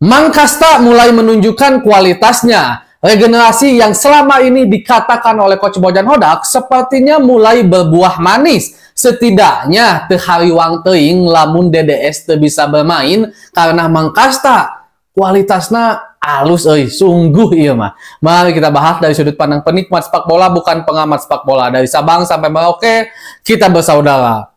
Mangkasta mulai menunjukkan kualitasnya. Regenerasi yang selama ini dikatakan oleh Coach Bojan Hodak sepertinya mulai berbuah manis. Setidaknya teu hariwang teuing lamun DDS teu bisa bermain karena Mangkasta kualitasnya alus sungguh iya mah. Mari kita bahas dari sudut pandang penikmat sepak bola bukan pengamat sepak bola. Dari Sabang sampai Merauke kita bersaudara.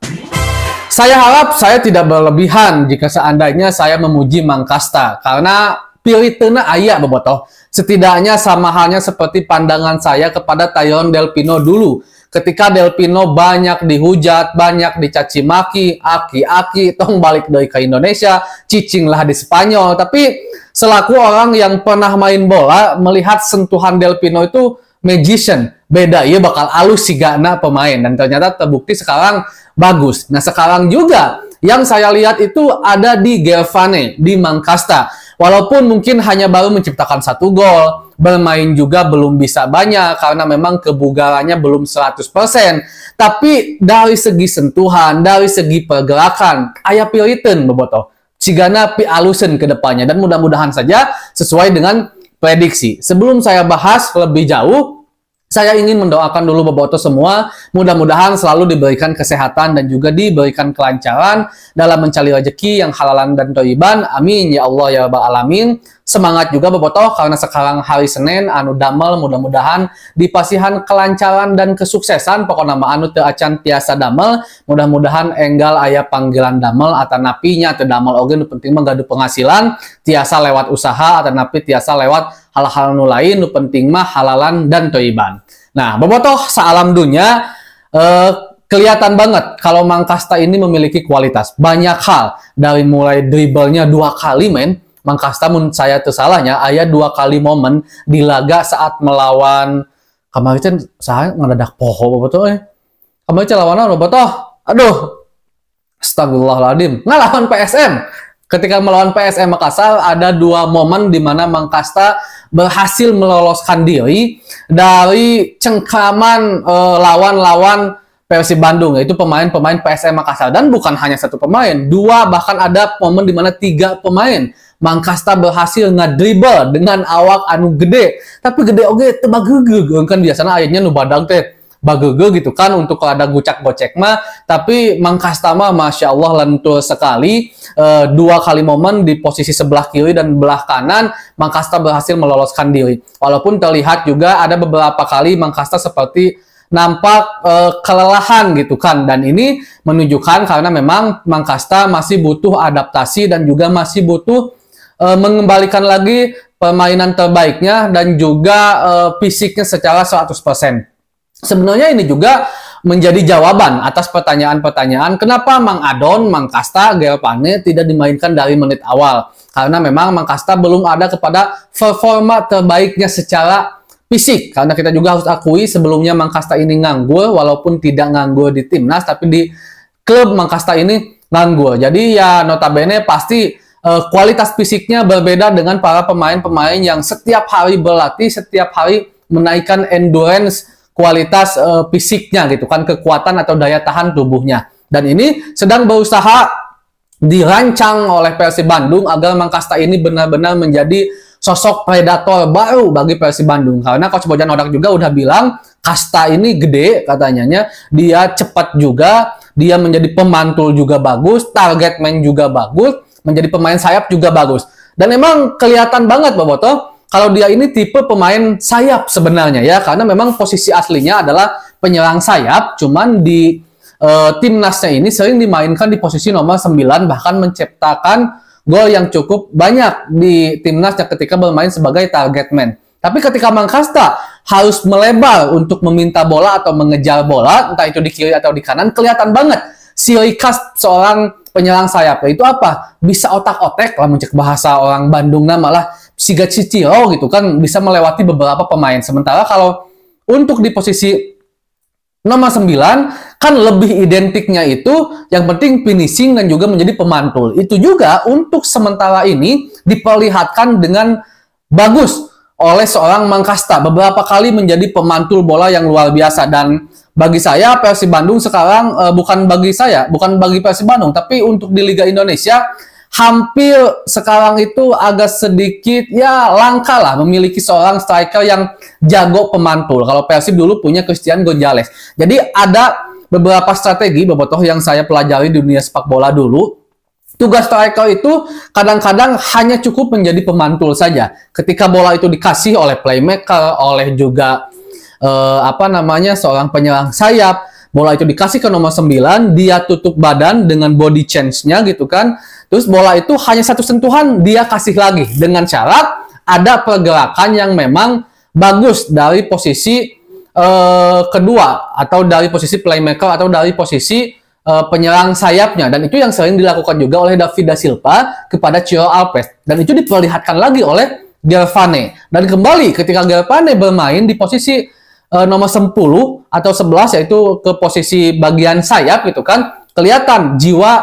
Saya harap saya tidak berlebihan jika seandainya saya memuji Mangkasta karena pilitena aya bobotoh. Setidaknya sama halnya seperti pandangan saya kepada Tyrone Del Pino dulu. Ketika Del Pino banyak dihujat, banyak dicaci maki, aki-aki, tong balik dari ke Indonesia, cicinglah di Spanyol. Tapi selaku orang yang pernah main bola, melihat sentuhan Del Pino itu magician. Beda, ia bakal alus sigana pemain. Dan ternyata terbukti sekarang bagus. Nah sekarang juga yang saya lihat itu ada di Gervane, di Mangkasta. Walaupun mungkin hanya baru menciptakan 1 gol, bermain juga belum bisa banyak karena memang kebugarannya belum 100%. Tapi dari segi sentuhan, dari segi pergerakan, aya piliten bobotoh. Cigana pi alusen ke depannya dan mudah-mudahan saja sesuai dengan prediksi. Sebelum saya bahas lebih jauh, saya ingin mendoakan dulu bobotoh semua, mudah-mudahan selalu diberikan kesehatan dan juga diberikan kelancaran dalam mencari rezeki yang halalan dan thayyiban. Amin ya Allah ya rabbal alamin. Semangat juga bobotoh karena sekarang hari Senin anu damel, mudah-mudahan dipasihan kelancaran dan kesuksesan. Pokoknya nama anu teu acan tiasa damel, mudah-mudahan enggal aya panggilan damel atanapi nya teu damel oge nu penting mah gaduh penghasilan tiasa lewat usaha atanapi tiasa lewat hal-hal nu lain nu penting mah halalan dan thayyiban. Nah, bobotoh saalam dunya kelihatan banget kalau Mangkasta ini memiliki kualitas. Banyak hal dari mulai dribblenya 2 kali men. Mangkasta mun saya tersalahnya aya 2 kali momen di laga saat melawan kemarin saya ngadadak poho bobotoh kemarin lawan bobotoh aduh astagfirullahaladzim ngelawan PSM. Ketika melawan PSM Makassar ada 2 momen di mana Mangkasta berhasil meloloskan diri dari cengkraman lawan-lawan Persib Bandung, yaitu pemain-pemain PSM Makassar. Dan bukan hanya 1 pemain, 2 bahkan ada momen di mana 3 pemain Mangkasta berhasil ngadribble dengan awak anu gede, tapi gede oge teu bageugeug kan biasanya ayatnya nu badag teh bageugeug gitu kan untuk ada gucak-gocek mah, tapi Mangkasta mah Masya Allah lentur sekali. 2 kali momen di posisi sebelah kiri dan belah kanan Mangkasta berhasil meloloskan diri, walaupun terlihat juga ada beberapa kali Mangkasta seperti nampak kelelahan gitu kan, dan ini menunjukkan karena memang Mangkasta masih butuh adaptasi dan juga masih butuh mengembalikan lagi permainan terbaiknya dan juga fisiknya secara 100%. Sebenarnya ini juga menjadi jawaban atas pertanyaan-pertanyaan kenapa Mang Adon, Mangkasta, Gervane tidak dimainkan dari menit awal. Karena memang Mangkasta belum ada kepada performa terbaiknya secara fisik. Karena kita juga harus akui sebelumnya Mangkasta ini nganggur, walaupun tidak nganggur di timnas, tapi di klub Mangkasta ini nganggur. Jadi ya notabene pasti kualitas fisiknya berbeda dengan para pemain-pemain yang setiap hari berlatih, setiap hari menaikkan endurance kualitas fisiknya gitu kan, kekuatan atau daya tahan tubuhnya. Dan ini sedang berusaha dirancang oleh Persib Bandung agar Mangkasta ini benar-benar menjadi sosok predator baru bagi Persib Bandung. Karena Coach Bojan Hodak juga udah bilang kasta ini gede katanya, dia cepat juga, dia menjadi pemantul juga bagus, target man juga bagus, menjadi pemain sayap juga bagus. Dan memang kelihatan banget bobotoh kalau dia ini tipe pemain sayap sebenarnya ya, karena memang posisi aslinya adalah penyerang sayap, cuman di timnasnya ini sering dimainkan di posisi nomor 9, bahkan menciptakan gol yang cukup banyak di timnasnya ketika bermain sebagai target man. Tapi ketika Mangkasta harus melebar untuk meminta bola atau mengejar bola, entah itu di kiri atau di kanan, kelihatan banget ciri khas seorang penyerang sayap. Itu apa? Bisa otak-otek lah, mencek bahasa orang Bandung malah siga ciciro gitu kan, bisa melewati beberapa pemain. Sementara kalau untuk di posisi nomor 9 kan lebih identiknya itu yang penting finishing dan juga menjadi pemantul. Itu juga untuk sementara ini diperlihatkan dengan bagus oleh seorang Mangkasta, beberapa kali menjadi pemantul bola yang luar biasa. Dan bagi saya Persib Bandung sekarang bukan bagi Persib Bandung, tapi untuk di Liga Indonesia hampir sekarang itu agak sedikit ya langka lah memiliki seorang striker yang jago pemantul. Kalau Persib dulu punya Christian Gonzalez. Jadi ada beberapa strategi bobotoh yang saya pelajari di dunia sepak bola dulu. Tugas striker itu kadang-kadang hanya cukup menjadi pemantul saja. Ketika bola itu dikasih oleh playmaker, oleh juga seorang penyerang sayap, bola itu dikasih ke nomor 9, dia tutup badan dengan body change-nya gitu kan. Terus bola itu hanya satu sentuhan, dia kasih lagi dengan syarat ada pergerakan yang memang bagus dari posisi kedua, atau dari posisi playmaker, atau dari posisi penyerang sayapnya. Dan itu yang sering dilakukan juga oleh David da Silva kepada Ciro Alves, dan itu diperlihatkan lagi oleh Gervane. Dan kembali ketika Gervane bermain di posisi nomor 10 atau 11, yaitu ke posisi bagian sayap gitu kan, kelihatan jiwa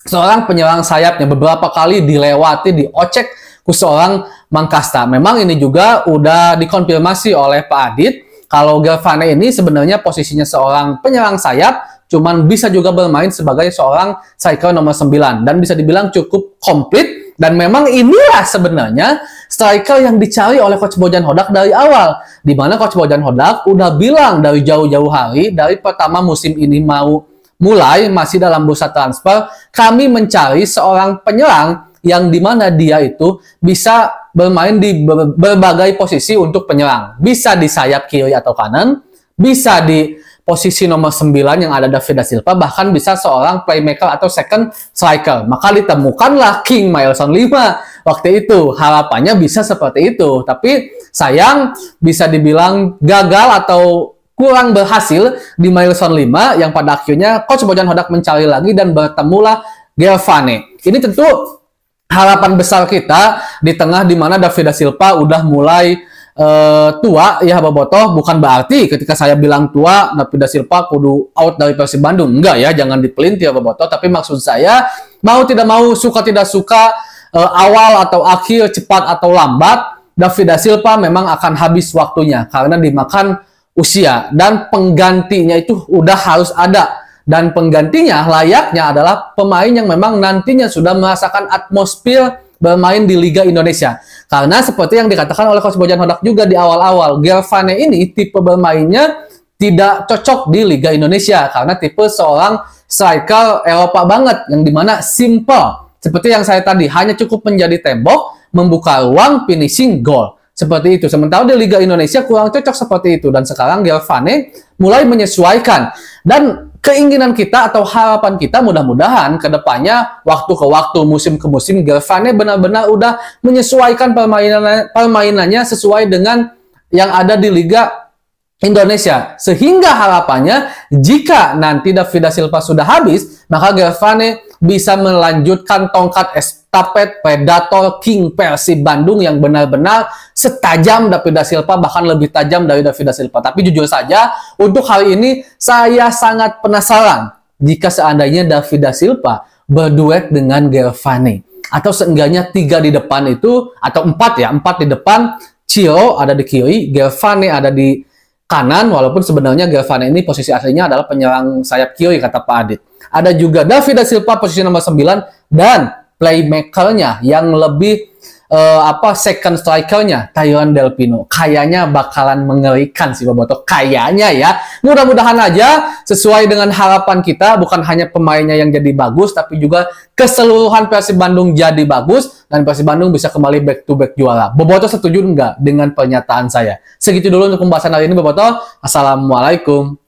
seorang penyerang sayapnya. Beberapa kali dilewati, diocek ke seorang Mangkasta. Memang ini juga udah dikonfirmasi oleh Pak Adit kalau Gervane ini sebenarnya posisinya seorang penyerang sayap, cuman bisa juga bermain sebagai seorang striker nomor 9, dan bisa dibilang cukup komplit. Dan memang inilah sebenarnya striker yang dicari oleh Coach Bojan Hodak dari awal, di mana Coach Bojan Hodak udah bilang dari jauh-jauh hari, dari pertama musim ini mau mulai, masih dalam bursa transfer, kami mencari seorang penyerang yang dimana dia itu bisa bermain di berbagai posisi untuk penyerang. Bisa di sayap kiri atau kanan, bisa di posisi nomor 9 yang ada David da Silva, bahkan bisa seorang playmaker atau second striker. Maka ditemukanlah King Mailson 5 waktu itu. Harapannya bisa seperti itu, tapi sayang bisa dibilang gagal atau kurang berhasil di Mailson 5, yang pada akhirnya Coach Bojan Hodak mencari lagi dan bertemulah Gervane. Ini tentu harapan besar kita di tengah dimana David da Silva udah mulai tua ya bobotoh. Bukan berarti ketika saya bilang tua David da Silva kudu out dari Persib Bandung, enggak ya, jangan dipelintir ya bobotoh. Tapi maksud saya, mau tidak mau, suka tidak suka, awal atau akhir, cepat atau lambat, David da Silva memang akan habis waktunya karena dimakan usia, dan penggantinya itu udah harus ada. Dan penggantinya layaknya adalah pemain yang memang nantinya sudah merasakan atmosfer bermain di Liga Indonesia. Karena seperti yang dikatakan oleh Coach Bojan Hodak juga di awal-awal, Gervane ini tipe bermainnya tidak cocok di Liga Indonesia karena tipe seorang striker Eropa banget, yang dimana simple. Seperti yang saya tadi, hanya cukup menjadi tembok, membuka ruang, finishing, goal. Seperti itu. Sementara di Liga Indonesia kurang cocok seperti itu. Dan sekarang Gervane mulai menyesuaikan. Dan keinginan kita atau harapan kita mudah-mudahan ke depannya, waktu ke waktu, musim ke musim, Gervane benar-benar udah menyesuaikan permainannya sesuai dengan yang ada di Liga Indonesia. Sehingga harapannya jika nanti David da Silva sudah habis, maka Gervane bisa melanjutkan tongkat estafet Predator King Persib Bandung yang benar-benar setajam David da Silva, bahkan lebih tajam dari David da Silva. Tapi jujur saja, untuk hari ini saya sangat penasaran jika seandainya David da Silva berduet dengan Gervane, atau seenggaknya 3 di depan itu, atau 4 ya, 4 di depan, Ciro ada di kiri, Gervane ada di kanan, walaupun sebenarnya Gervane ini posisi aslinya adalah penyerang sayap kiri kata Pak Adit. Ada juga David da Silva posisi nomor 9, dan playmakernya yang lebih second strikernya Tyron Del Pino. Kayaknya bakalan mengerikan sih bobotoh, kayaknya ya. Mudah-mudahan aja sesuai dengan harapan kita, bukan hanya pemainnya yang jadi bagus, tapi juga keseluruhan Persib Bandung jadi bagus, dan Persib Bandung bisa kembali back to back juara. Bobotoh setuju enggak dengan pernyataan saya? Segitu dulu untuk pembahasan hari ini bobotoh. Assalamualaikum.